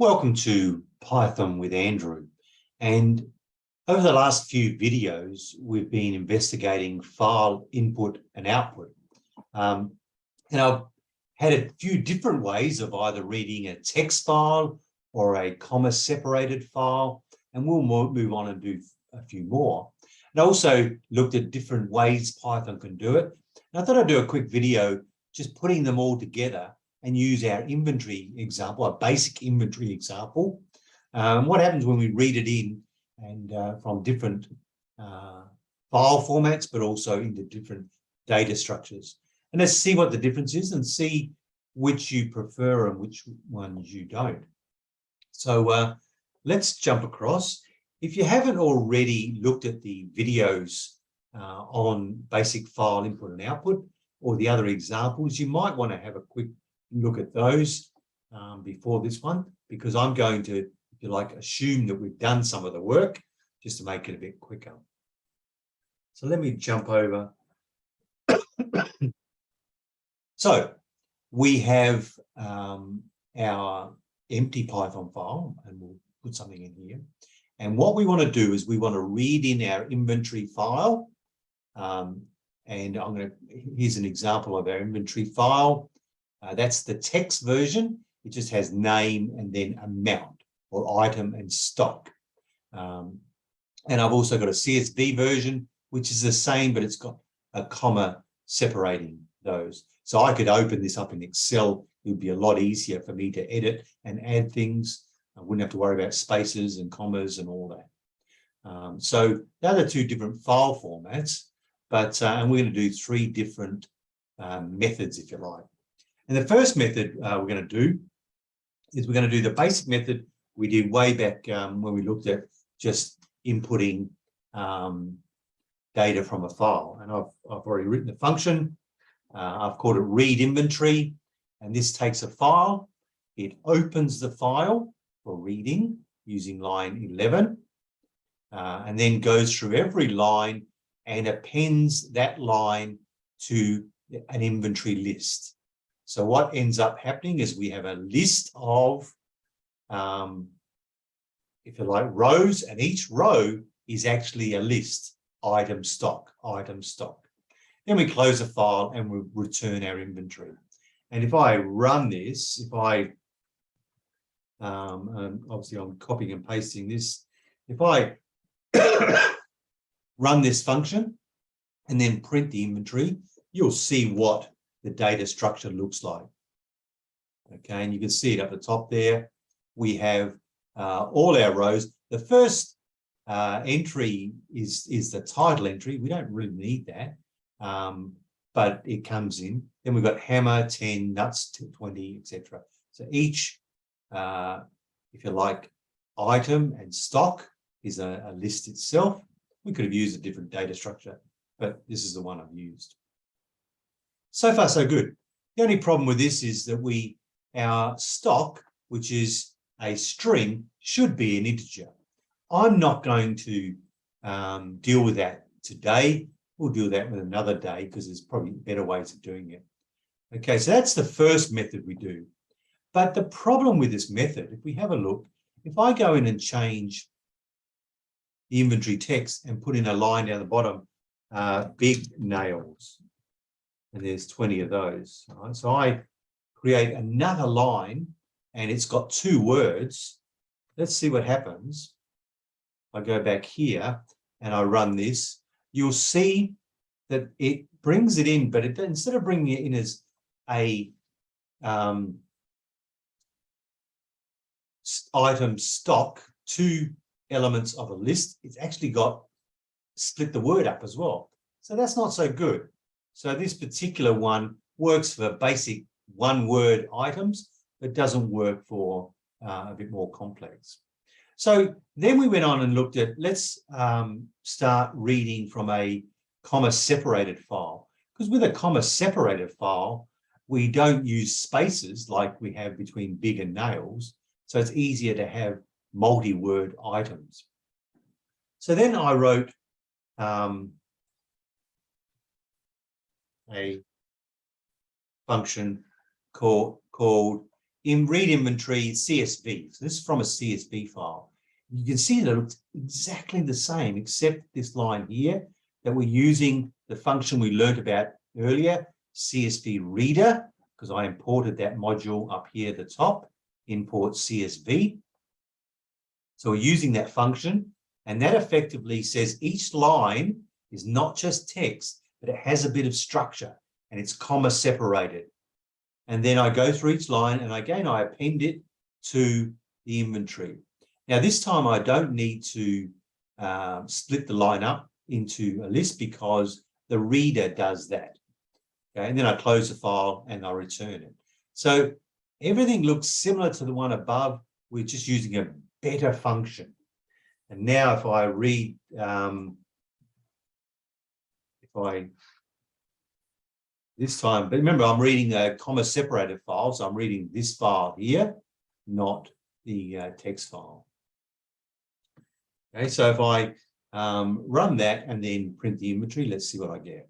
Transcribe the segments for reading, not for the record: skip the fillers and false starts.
Welcome to Python with Andrew. And over the last few videos, we've been investigating file input and output. And I've had a few different ways of either reading a text file or a comma-separated file, and we'll move on and do a few more. And I also looked at different ways Python can do it. And I thought I'd do a quick video just putting them all together and use our inventory example, a basic inventory example. What happens when we read it in and from different file formats, but also into different data structures. And let's see what the difference is and see which you prefer and which ones you don't. So let's jump across. If you haven't already looked at the videos on basic file input and output or the other examples, you might want to have a quick look at those before this one, because I'm going to, if you like, assume that we've done some of the work just to make it a bit quicker. So let me jump over. So we have our empty Python file, and we'll put something in here. And what we want to do is we want to read in our inventory file. And here's an example of our inventory file. That's the text version. It just has name and then amount, or item and stock. And I've also got a CSV version, which is the same, but it's got a comma separating those. So I could open this up in Excel. It would be a lot easier for me to edit and add things. I wouldn't have to worry about spaces and commas and all that. So the other two different file formats, but and we're going to do three different methods, if you like. And the first method we're going to do is we're going to do the basic method we did way back when we looked at just inputting data from a file. And I've already written the function. I've called it read inventory. And this takes a file. It opens the file for reading using line 11, and then goes through every line and appends that line to an inventory list. So what ends up happening is we have a list of, if you like, rows, and each row is actually a list, item stock, item stock. Then we close the file and we return our inventory. And if I run this, if I, obviously I'm copying and pasting this, if I run this function and then print the inventory, you'll see what the data structure looks like. Okay, and you can see it at the top there. We have all our rows. The first entry is the title entry. We don't really need that, but it comes in. Then we've got hammer, 10, nuts, 20, etc. So each, if you like, item and stock is a list itself. We could have used a different data structure, but this is the one I've used. So far, so good. The only problem with this is that our stock, which is a string, should be an integer. I'm not going to deal with that today. We'll deal with that with another day because there's probably better ways of doing it. Okay, so that's the first method we do. But the problem with this method, if we have a look, if I go in and change the inventory text and put in a line down the bottom, big nails, and there's 20 of those. Right? So I create another line and it's got two words. Let's see what happens. I go back here and I run this. You'll see that it brings it in, but it, instead of bringing it in as a item stock, two elements of a list, it's actually got split the word up as well. So that's not so good. So this particular one works for basic one-word items, but doesn't work for a bit more complex. So then we went on and looked at, let's start reading from a comma-separated file. Because with a comma-separated file, we don't use spaces like we have between big and nails. So it's easier to have multi-word items. So then I wrote a function called in read inventory CSV. So this is from a CSV file. You can see that it looks exactly the same, except this line here, that we're using the function we learned about earlier, Csv Reader, because I imported that module up here at the top, import CSV. So we're using that function, and that effectively says each line is not just text, but it has a bit of structure, and it's comma separated. And then I go through each line, and again, I append it to the inventory. Now, this time I don't need to split the line up into a list because the reader does that. Okay, and then I close the file and I return it. So everything looks similar to the one above. We're just using a better function. And now if I read, this time, but remember, I'm reading a comma separated file, so I'm reading this file here, not the text file. Okay, so if I run that and then print the inventory, let's see what I get.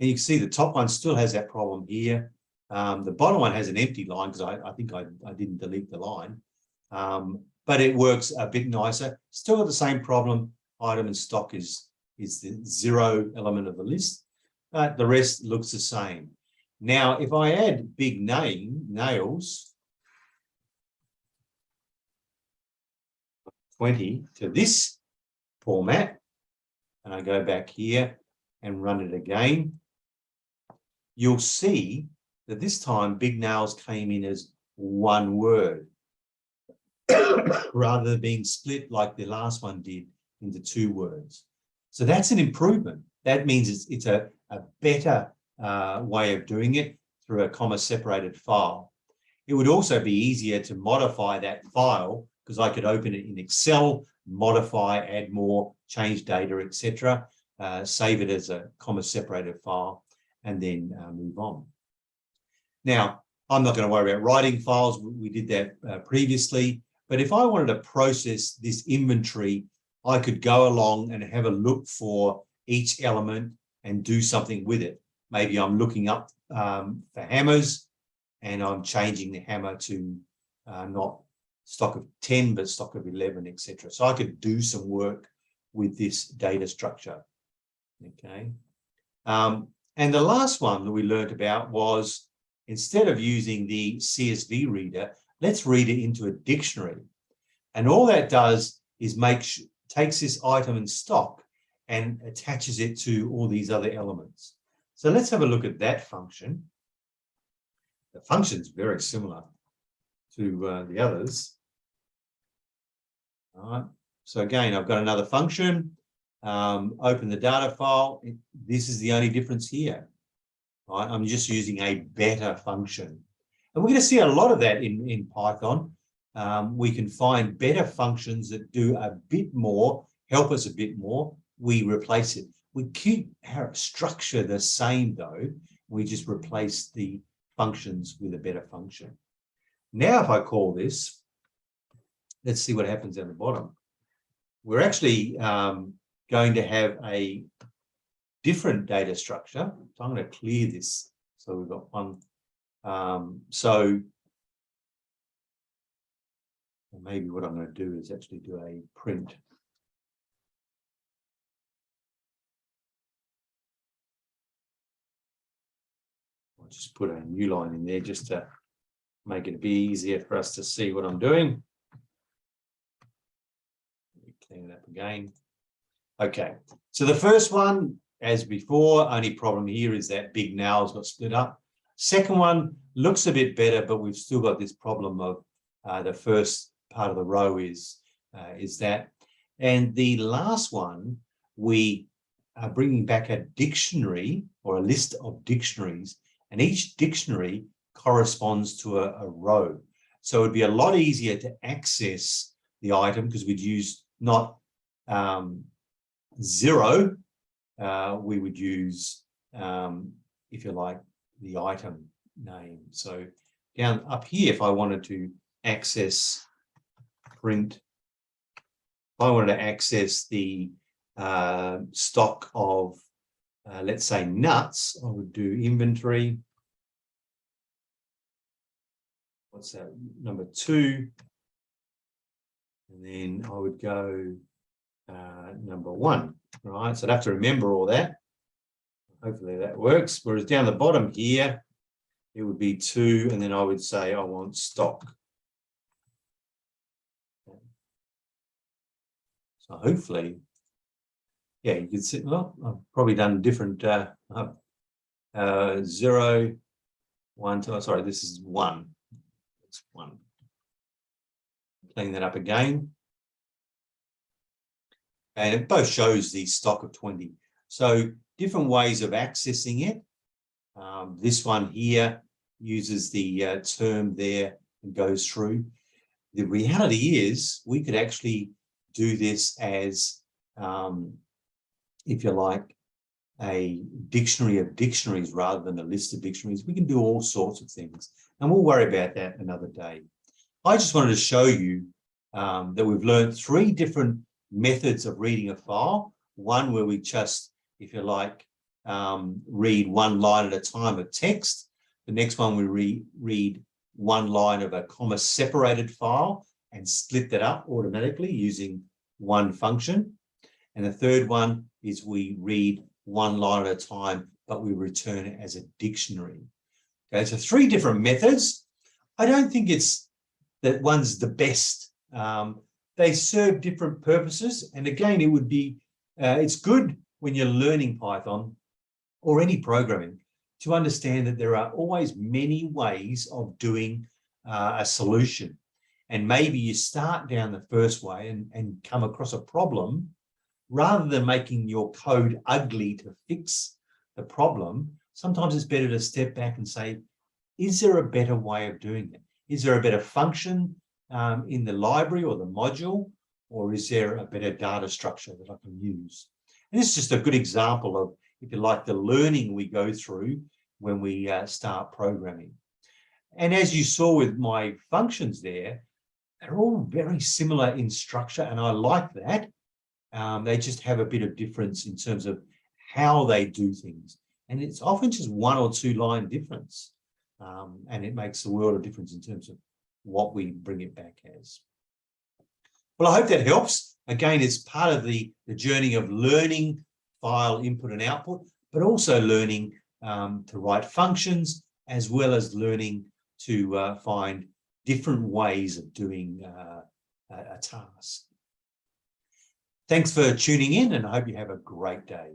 And you can see the top one still has that problem here. The bottom one has an empty line because I think I didn't delete the line. But it works a bit nicer. Still got the same problem. Item and stock is the 0 element of the list. The rest looks the same. Now, if I add big nails 20 to this format, and I go back here and run it again, you'll see that this time big nails came in as one word rather than being split like the last one did into 2 words. So that's an improvement. That means it's a better way of doing it through a comma separated file. It would also be easier to modify that file because I could open it in Excel, modify, add more, change data, etc., save it as a comma separated file, and then move on. Now, I'm not going to worry about writing files. We did that previously. But if I wanted to process this inventory, I could go along and have a look for each element and do something with it. Maybe I'm looking up for hammers and I'm changing the hammer to not stock of 10, but stock of 11, etc. So I could do some work with this data structure. Okay. And the last one that we learned about was, instead of using the CSV reader, let's read it into a dictionary. And all that does is takes this item and stock and attaches it to all these other elements. So let's have a look at that function. The function is very similar to the others. All right. So again, I've got another function. Open the data file. This is the only difference here. Right? I'm just using a better function. And we're going to see a lot of that in Python. We can find better functions that do a bit more, help us a bit more. We replace it. We keep our structure the same though. We just replace the functions with a better function. Now, if I call this, let's see what happens at the bottom. We're actually going to have a different structure. So I'm going to clear this. So we've got one. So maybe what I'm going to do is actually do a print. I'll just put a new line in there just to make it a bit easier for us to see what I'm doing. Let me clean it up again. Okay, so the first one, as before, only problem here is that big nails got split up. Second one looks a bit better, but we've still got this problem of the first part of the row is that. And the last one, we are bringing back a dictionary or a list of dictionaries, and each dictionary corresponds to a row. So it'd be a lot easier to access the item because we'd use not 0, we would use, if you like, the item name. So down up here, if I wanted to access print, if I wanted to access the stock of, let's say, nuts, I would do inventory. what's that, number 2. And then I would go number 1, right? So I'd have to remember all that. Hopefully that works. Whereas down the bottom here, it would be 2, and then I would say I want stock. So hopefully, yeah, you can see, well, I've probably done different 0, 1, 2, sorry, this is 1. It's 1. Clean that up again. And it both shows the stock of 20. So different ways of accessing it. This one here uses the term there and goes through. The reality is we could actually do this as, if you like, a dictionary of dictionaries rather than a list of dictionaries. We can do all sorts of things, and we'll worry about that another day. I just wanted to show you that we've learned 3 different methods of reading a file. One where we just, if you like, read 1 line at a time of text. The next one we read 1 line of a comma-separated file and split that up automatically using 1 function. And the third one is we read 1 line at a time, but we return it as a dictionary. Okay, so 3 different methods. I don't think it's that one's the best. They serve different purposes. And again, it would be, it's good when you're learning Python or any programming to understand that there are always many ways of doing a solution. And maybe you start down the first way and come across a problem, rather than making your code ugly to fix the problem. Sometimes it's better to step back and say, is there a better way of doing it? Is there a better function in the library or the module, or is there a better data structure that I can use? And this is just a good example of, if you like, the learning we go through when we start programming. And as you saw with my functions there, they're all very similar in structure, and I like that. They just have a bit of difference in terms of how they do things. And it's often just 1 or 2 line difference. And it makes the world of difference in terms of what we bring it back as. Well, I hope that helps. Again, it's part of the journey of learning file input and output, but also learning to write functions, as well as learning to find different ways of doing a task. Thanks for tuning in, and I hope you have a great day.